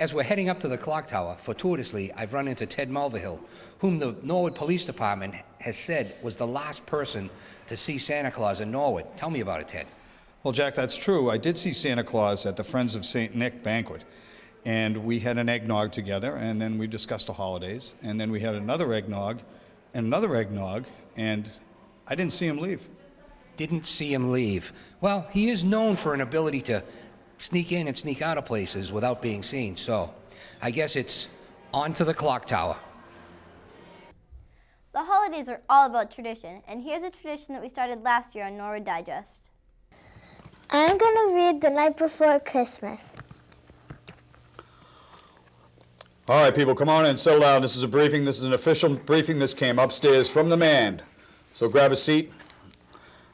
As we're heading up to the clock tower, fortuitously, I've run into Ted Mulvihill, whom the Norwood Police Department has said was the last person to see Santa Claus in Norwood. Tell me about it, Ted. Well, Jack, that's true. I did see Santa Claus at the Friends of St. Nick banquet, and we had an eggnog together, and then we discussed the holidays, and then we had another eggnog, and I didn't see him leave. Didn't see him leave. Well, he is known for an ability to sneak in and sneak out of places without being seen, so I guess it's on to the clock tower. The holidays are all about tradition, and here's a tradition that we started last year on Norwood Digest. I'm going to read The Night Before Christmas. All right, people, come on in, settle down. This is a briefing. This is an official briefing. This came upstairs from the man. So grab a seat.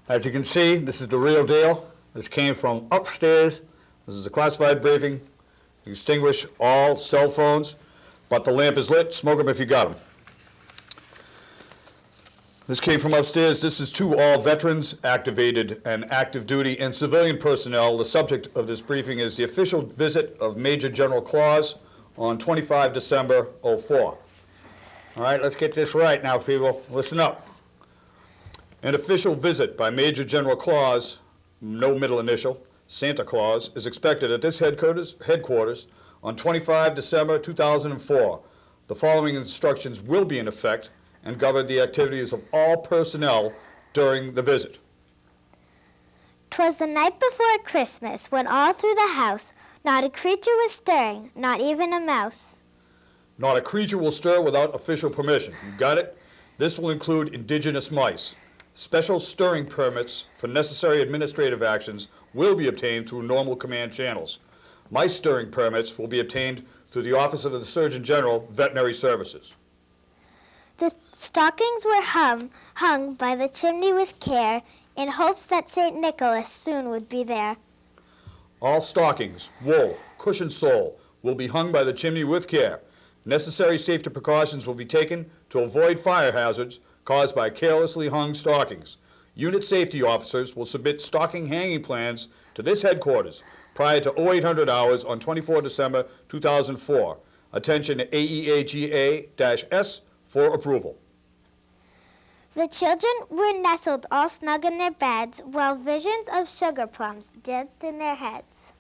As you can see, this is the real deal. This came from upstairs. This is a classified briefing. Extinguish all cell phones, but the lamp is lit. Smoke them if you got them. This came from upstairs. This is to all veterans, activated and active duty, and civilian personnel. The subject of this briefing is the official visit of Major General Claus on 25 December '04. All right, let's get this right now, people. Listen up. An official visit by Major General Claus, no middle initial, Santa Claus, is expected at this headquarters on 25 December 2004. The following instructions will be in effect and govern the activities of all personnel during the visit. 'Twas the night before Christmas, when all through the house not a creature was stirring, not even a mouse. Not a creature will stir without official permission. You got it? This will include indigenous mice. Special stirring permits for necessary administrative actions will be obtained through normal command channels. Mice stirring permits will be obtained through the Office of the Surgeon General, Veterinary Services. The stockings were hung by the chimney with care, in hopes that St. Nicholas soon would be there. All stockings, wool, cushion sole, will be hung by the chimney with care. Necessary safety precautions will be taken to avoid fire hazards caused by carelessly hung stockings. Unit safety officers will submit stocking hanging plans to this headquarters prior to 0800 hours on 24 December 2004. Attention AEAGA-S for approval. The children were nestled all snug in their beds, while visions of sugar plums danced in their heads.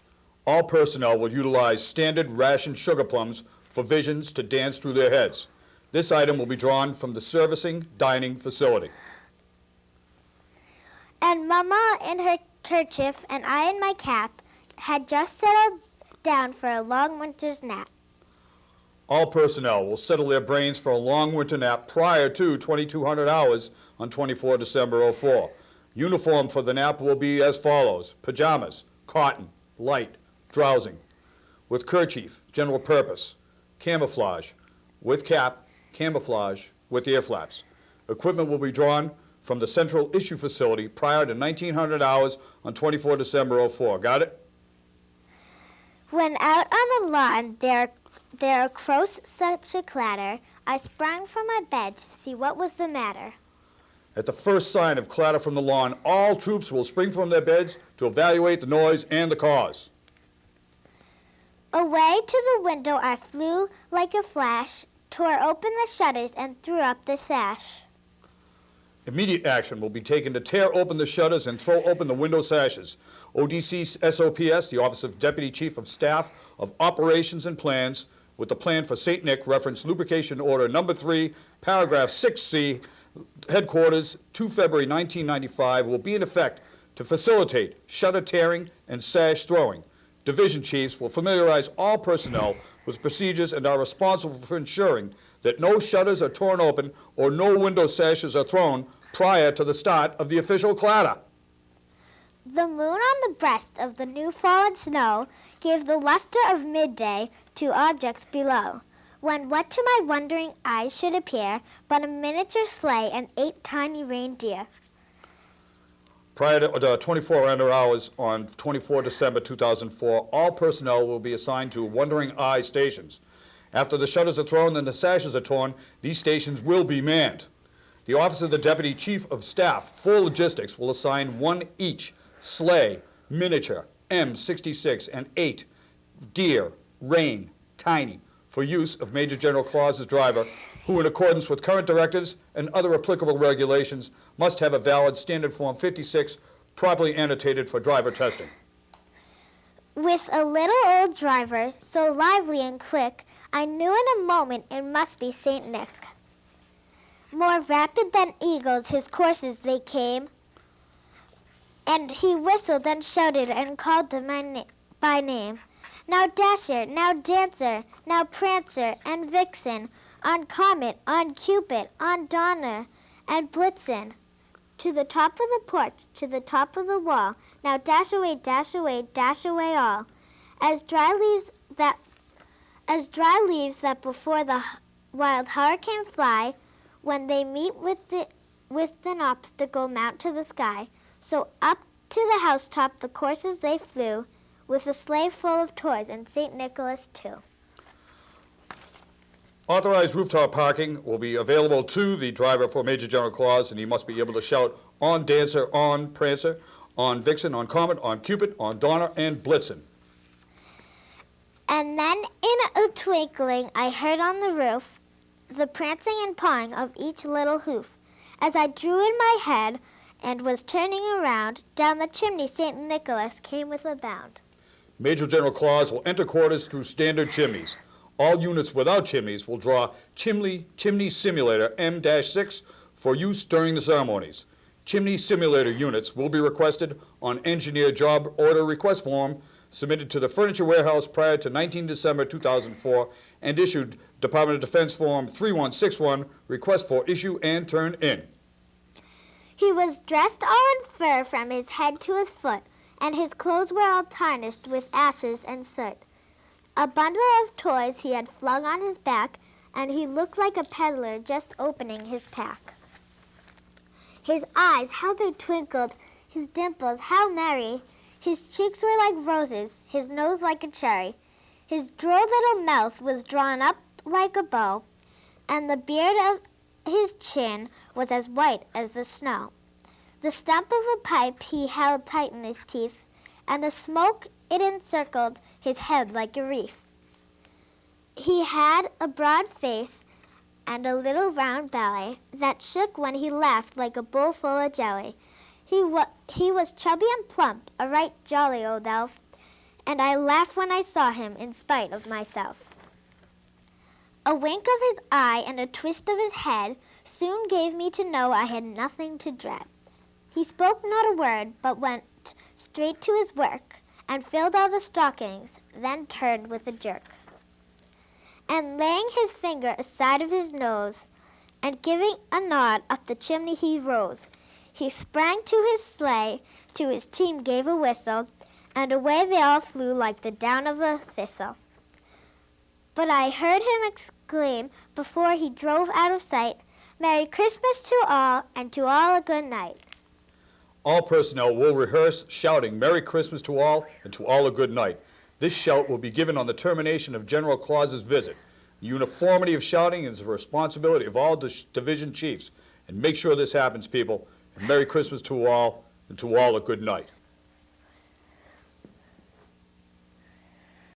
All personnel will utilize standard ration sugar plums for visions to dance through their heads. This item will be drawn from the servicing dining facility. And Mama in her kerchief and I in my cap had just settled down for a long winter's nap. All personnel will settle their brains for a long winter nap prior to 2200 hours on 24 December '04. Uniform for the nap will be as follows: pajamas, cotton, light, drowsing, with kerchief, general purpose, camouflage, with cap, camouflage, with ear flaps. Equipment will be drawn from the central issue facility prior to 1900 hours on 24 December '04. Got it? When out on the lawn there arose such a clatter, I sprang from my bed to see what was the matter. At the first sign of clatter from the lawn, all troops will spring from their beds to evaluate the noise and the cause. Away to the window I flew like a flash, tore open the shutters and threw up the sash. Immediate action will be taken to tear open the shutters and throw open the window sashes. ODC SOPS, the Office of Deputy Chief of Staff of Operations and Plans, with the plan for St. Nick, reference lubrication order number 3, paragraph 6C, headquarters, 2 February 1995, will be in effect to facilitate shutter tearing and sash throwing. Division chiefs will familiarize all personnel with procedures and are responsible for ensuring that no shutters are torn open or no window sashes are thrown prior to the start of the official clatter. The moon on the breast of the new fallen snow gave the luster of midday to objects below, when what to my wondering eyes should appear but a miniature sleigh and 8 tiny reindeer. Prior to 2400 hours on 24 December 2004, all personnel will be assigned to Wondering Eye stations. After the shutters are thrown and the sashes are torn, these stations will be manned. The Office of the Deputy Chief of Staff, full logistics, will assign 1 each sleigh, miniature, M66, and 8 deer, rain, tiny for use of Major General Claus's driver, who, in accordance with current directives and other applicable regulations, must have a valid Standard Form 56 properly annotated for driver testing. With a little old driver, so lively and quick, I knew in a moment it must be St. Nick. More rapid than eagles his coursers they came, and he whistled and shouted and called them by name. Now Dasher, now Dancer, now Prancer and Vixen, on Comet, on Cupid, on Donner and Blitzen. To the top of the porch, to the top of the wall, now dash away, dash away, dash away all. As dry leaves that before the wild hurricane fly, when they meet with an obstacle mount to the sky, so up to the housetop the coursers they flew, with a sleigh full of toys and St. Nicholas too. Authorized rooftop parking will be available to the driver for Major General Claus, and he must be able to shout on Dancer, on Prancer, on Vixen, on Comet, on Cupid, on Donner, and Blitzen. And then in a twinkling I heard on the roof the prancing and pawing of each little hoof. As I drew in my head and was turning around, down the chimney St. Nicholas came with a bound. Major General Claus will enter quarters through standard chimneys. All units without chimneys will draw Chimney Simulator M-6 for use during the ceremonies. Chimney Simulator units will be requested on engineer job order request form submitted to the Furniture Warehouse prior to 19 December 2004 and issued Department of Defense Form 3161, request for issue and turn in. He was dressed all in fur from his head to his foot, and his clothes were all tarnished with ashes and soot. A bundle of toys he had flung on his back, and he looked like a peddler just opening his pack. His eyes, how they twinkled, his dimples, how merry. His cheeks were like roses, his nose like a cherry. His droll little mouth was drawn up like a bow, and the beard of his chin was as white as the snow. The stump of a pipe he held tight in his teeth, and the smoke it encircled his head like a wreath. He had a broad face and a little round belly that shook when he laughed like a bowl full of jelly. He was chubby and plump, a right jolly old elf, and I laughed when I saw him in spite of myself. A wink of his eye and a twist of his head soon gave me to know I had nothing to dread. He spoke not a word, but went straight to his work, and filled all the stockings, then turned with a jerk. And laying his finger aside of his nose, and giving a nod up the chimney he rose, he sprang to his sleigh, to his team gave a whistle, and away they all flew like the down of a thistle. But I heard him exclaim, before he drove out of sight, "Merry Christmas to all, and to all a good night." All personnel will rehearse shouting Merry Christmas to all and to all a good night. This shout will be given on the termination of General Claus's visit. The uniformity of shouting is the responsibility of all division chiefs. And make sure this happens, people. And Merry Christmas to all and to all a good night.